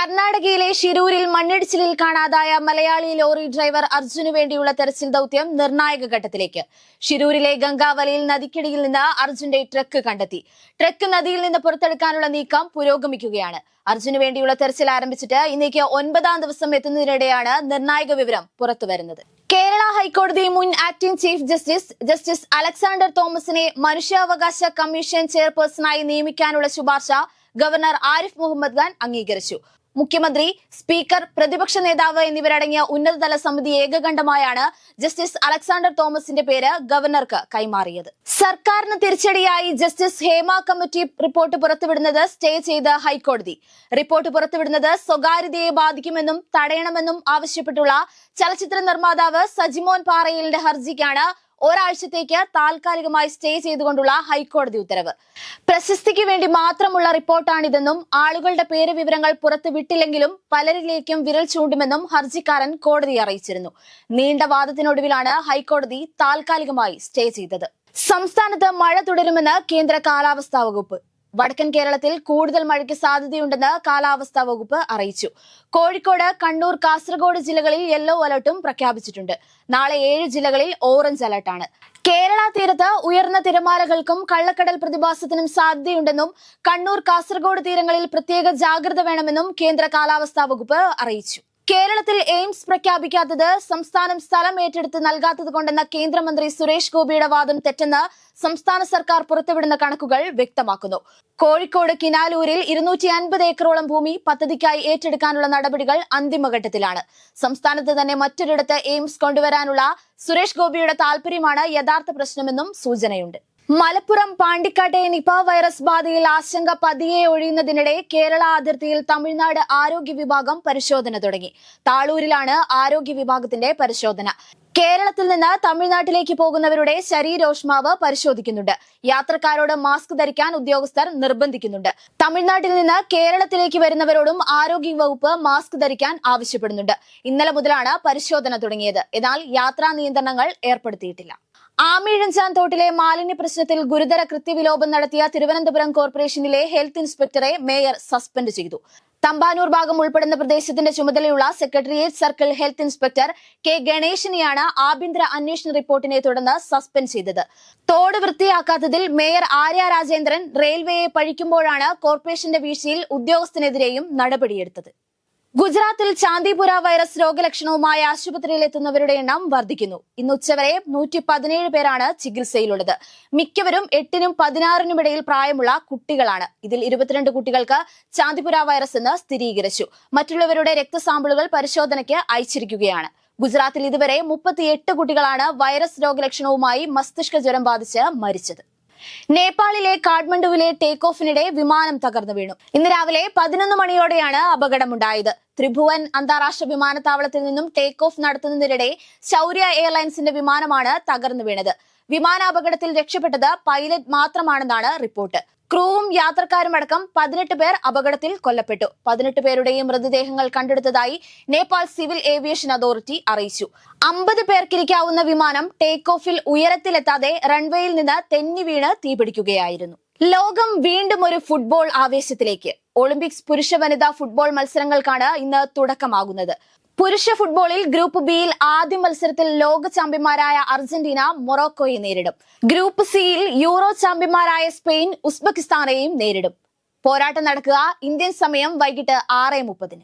കർണാടകയിലെ ഷിരൂരിൽ മണ്ണിടിച്ചിലിൽ കാണാതായ മലയാളി ലോറി ഡ്രൈവർ അർജുനു വേണ്ടിയുള്ള തെരച്ചിൽ ദൌത്യം നിർണായക ഘട്ടത്തിലേക്ക്. ഷിരൂരിലെ ഗംഗാവലിയിൽ നദിക്കടിയിൽ നിന്ന് അർജുന്റെ ട്രക്ക് കണ്ടെത്തി. ട്രക്ക് നദിയിൽ നിന്ന് പുറത്തെടുക്കാനുള്ള നീക്കം പുരോഗമിക്കുകയാണ്. അർജുനു വേണ്ടിയുള്ള തെരച്ചിൽ ആരംഭിച്ചിട്ട് ഇന്നേക്ക് 9ാം ദിവസം എത്തുന്നതിനിടെയാണ് നിർണായക വിവരം പുറത്തുവരുന്നത്. കേരള ഹൈക്കോടതി മുൻ ആക്ടിംഗ് ചീഫ് ജസ്റ്റിസ് അലക്സാണ്ടർ തോമസിനെ മനുഷ്യാവകാശ കമ്മീഷൻ ചെയർപേഴ്സണായി നിയമിക്കാനുള്ള ശുപാർശ ഗവർണർ ആരിഫ് മുഹമ്മദ് ഖാൻ അംഗീകരിച്ചു. മുഖ്യമന്ത്രി, സ്പീക്കർ, പ്രതിപക്ഷ നേതാവ് എന്നിവരടങ്ങിയ ഉന്നതതല സമിതി ഏകകണ്ഠമായാണ് ജസ്റ്റിസ് അലക്സാണ്ടർ തോമസിന്റെ പേര് ഗവർണർക്ക് കൈമാറിയത്. സർക്കാരിന് തിരിച്ചടിയായി ജസ്റ്റിസ് ഹേമ കമ്മിറ്റി റിപ്പോർട്ട് പുറത്തുവിടുന്നത് സ്റ്റേ ചെയ്ത ഹൈക്കോടതി. റിപ്പോർട്ട് പുറത്തുവിടുന്നത് സ്വകാര്യതയെ ബാധിക്കുമെന്നും തടയണമെന്നും ആവശ്യപ്പെട്ടുള്ള ചലച്ചിത്ര നിർമ്മാതാവ് സജിമോൻ പാറയിലിന്റെ ഹർജിക്കാണ് ഒരാഴ്ചത്തേക്ക് താൽക്കാലികമായി സ്റ്റേ ചെയ്തുകൊണ്ടുള്ള ഹൈക്കോടതി ഉത്തരവ്. പ്രശസ്തിക്ക് വേണ്ടി മാത്രമുള്ള റിപ്പോർട്ടാണിതെന്നും ആളുകളുടെ പേര് വിവരങ്ങൾ പുറത്തുവിട്ടില്ലെങ്കിലും പലരിലേക്കും വിരൽ ചൂണ്ടുമെന്നും ഹർജിക്കാരൻ കോടതിയെ അറിയിച്ചിരുന്നു. നീണ്ട വാദത്തിനൊടുവിലാണ് ഹൈക്കോടതി താൽക്കാലികമായി സ്റ്റേ ചെയ്തത്. സംസ്ഥാനത്ത് മഴ തുടരുമെന്ന് കേന്ദ്ര കാലാവസ്ഥാ വകുപ്പ്. വടക്കൻ കേരളത്തിൽ കൂടുതൽ മഴയ്ക്ക് സാധ്യതയുണ്ടെന്ന് കാലാവസ്ഥാ വകുപ്പ് അറിയിച്ചു. കോഴിക്കോട്, കണ്ണൂർ, കാസർഗോഡ് ജില്ലകളിൽ യെല്ലോ അലർട്ടും പ്രഖ്യാപിച്ചിട്ടുണ്ട്. നാളെ 7 ജില്ലകളിൽ ഓറഞ്ച് അലർട്ടാണ്. കേരള തീരത്ത് ഉയർന്ന തിരമാലകൾക്കും കള്ളക്കടൽ പ്രതിഭാസത്തിനും സാധ്യതയുണ്ടെന്നും കണ്ണൂർ, കാസർഗോഡ് തീരങ്ങളിൽ പ്രത്യേക ജാഗ്രത വേണമെന്നും കേന്ദ്ര കാലാവസ്ഥാ വകുപ്പ് അറിയിച്ചു. കേരളത്തിൽ എയിംസ് പ്രഖ്യാപിക്കാത്തത് സംസ്ഥാനം സ്ഥലം ഏറ്റെടുത്ത് നൽകാത്തത് കൊണ്ടെന്ന കേന്ദ്രമന്ത്രി സുരേഷ് ഗോപിയുടെ വാദം തെറ്റെന്ന് സംസ്ഥാന സർക്കാർ പുറത്തുവിടുന്ന കണക്കുകൾ വ്യക്തമാക്കുന്നു. കോഴിക്കോട് കിനാലൂരിൽ 250 ഏക്കറോളം ഭൂമി പദ്ധതിക്കായി ഏറ്റെടുക്കാനുള്ള നടപടികൾ അന്തിമഘട്ടത്തിലാണ്. സംസ്ഥാനത്ത് തന്നെ മറ്റൊരിടത്ത് എയിംസ് കൊണ്ടുവരാനുള്ള സുരേഷ് ഗോപിയുടെ താൽപര്യമാണ് യഥാർത്ഥ പ്രശ്നമെന്നും സൂചനയുണ്ട്. മലപ്പുറം പാണ്ടിക്കാട്ടെ നിപ വൈറസ് ബാധയിൽ ആശങ്ക പതിയെ ഒഴിയുന്നതിനിടെ കേരള അതിർത്തിയിൽ തമിഴ്നാട് ആരോഗ്യ വിഭാഗം പരിശോധന തുടങ്ങി. താളൂരിലാണ് ആരോഗ്യ വിഭാഗത്തിന്റെ പരിശോധന. കേരളത്തിൽ നിന്ന് തമിഴ്നാട്ടിലേക്ക് പോകുന്നവരുടെ ശരീരോഷ്മാവ് പരിശോധിക്കുന്നുണ്ട്. യാത്രക്കാരോട് മാസ്ക് ധരിക്കാൻ ഉദ്യോഗസ്ഥർ നിർബന്ധിക്കുന്നുണ്ട്. തമിഴ്നാട്ടിൽ നിന്ന് കേരളത്തിലേക്ക് വരുന്നവരോടും ആരോഗ്യ വകുപ്പ് മാസ്ക് ധരിക്കാൻ ആവശ്യപ്പെടുന്നുണ്ട്. ഇന്നലെ മുതലാണ് പരിശോധന തുടങ്ങിയത്. എന്നാൽ യാത്രാ നിയന്ത്രണങ്ങൾ ഏർപ്പെടുത്തിയിട്ടില്ല. ആമീഴഞ്ചാൻ തോട്ടിലെ മാലിന്യ പ്രശ്നത്തിൽ ഗുരുതര കൃത്യവിലോപം നടത്തിയ തിരുവനന്തപുരം കോർപ്പറേഷനിലെ ഹെൽത്ത് ഇൻസ്പെക്ടറെ മേയർ സസ്പെൻഡ് ചെയ്തു. തമ്പാനൂർ ഭാഗം ഉൾപ്പെടുന്ന പ്രദേശത്തിന്റെ ചുമതലയുള്ള secretariat circle health inspector K ഗണേശനെയാണ് ആഭ്യന്തര അന്വേഷണ റിപ്പോർട്ടിനെ തുടർന്ന് സസ്പെൻഡ് ചെയ്തത്. തോട് വൃത്തിയാക്കാത്തതിൽ മേയർ ആര്യ രാജേന്ദ്രൻ റെയിൽവേയെ പഴിക്കുമ്പോഴാണ് കോർപ്പറേഷന്റെ വീഴ്ചയിൽ ഉദ്യോഗസ്ഥനെതിരെയും നടപടിയെടുത്തത്. ഗുജറാത്തിൽ ചാന്ദിപുര വൈറസ് രോഗലക്ഷണവുമായി ആശുപത്രിയിലെത്തുന്നവരുടെ എണ്ണം വർദ്ധിക്കുന്നു. ഇന്ന് ഉച്ചവരെ 117 പേരാണ് ചികിത്സയിലുള്ളത്. മിക്കവരും 8നും 16നും ഇടയിൽ പ്രായമുള്ള കുട്ടികളാണ്. ഇതിൽ 22 കുട്ടികൾക്ക് ചാന്ദിപുര വൈറസ് എന്ന് സ്ഥിരീകരിച്ചു. മറ്റുള്ളവരുടെ രക്തസാമ്പിളുകൾ പരിശോധനയ്ക്ക് അയച്ചിരിക്കുകയാണ്. ഗുജറാത്തിൽ ഇതുവരെ 38 കുട്ടികളാണ് വൈറസ് രോഗലക്ഷണവുമായി മസ്തിഷ്ക ജ്വരം ബാധിച്ച് മരിച്ചത്. നേപ്പാളിലെ കാഠ്മണ്ഡുവിലെ ടേക്ക് ഓഫിനിടെ വിമാനം തകർന്നു വീണു. ഇന്ന് രാവിലെ 11 മണിയോടെയാണ് അപകടമുണ്ടായത്. ത്രിഭുവൻ അന്താരാഷ്ട്ര വിമാനത്താവളത്തിൽ നിന്നും ടേക്ക് ഓഫ് നടത്തുന്നതിനിടെ ശൗര്യ എയർലൈൻസിന്റെ വിമാനമാണ് തകർന്നു വീണത്. വിമാനാപകടത്തിൽ രക്ഷപ്പെട്ടത് പൈലറ്റ് മാത്രമാണെന്നാണ് റിപ്പോർട്ട്. ക്രൂവും യാത്രക്കാരും അടക്കം 18 പേർ അപകടത്തിൽ കൊല്ലപ്പെട്ടു. 18 പേരുടെയും മൃതദേഹങ്ങൾ കണ്ടെടുത്തതായി നേപ്പാൾ സിവിൽ ഏവിയേഷൻ അതോറിറ്റി അറിയിച്ചു. 50 പേർക്കിരിക്കാവുന്ന വിമാനം ടേക്ക് ഓഫിൽ ഉയരത്തിലെത്താതെ റൺവേയിൽ നിന്ന് തെന്നി വീണ് തീപിടിക്കുകയായിരുന്നു. ലോകം വീണ്ടും ഒരു ഫുട്ബോൾ ആവേശത്തിലേക്ക്. ഒളിമ്പിക്സ് പുരുഷ വനിതാ ഫുട്ബോൾ മത്സരങ്ങൾക്കാണ് ഇന്ന് തുടക്കമാകുന്നത്. പുരുഷ ഫുട്ബോളിൽ ഗ്രൂപ്പ് ബിയിൽ ആദ്യ മത്സരത്തിൽ ലോക ചാമ്പ്യന്മാരായ അർജന്റീന മൊറോക്കോയെ നേരിടും. ഗ്രൂപ്പ് സിയിൽ യൂറോ ചാമ്പ്യന്മാരായ സ്പെയിൻ ഉസ്ബെക്കിസ്ഥാനെയും നേരിടും. പോരാട്ടം നടക്കുക ഇന്ത്യൻ സമയം വൈകിട്ട് 6:30.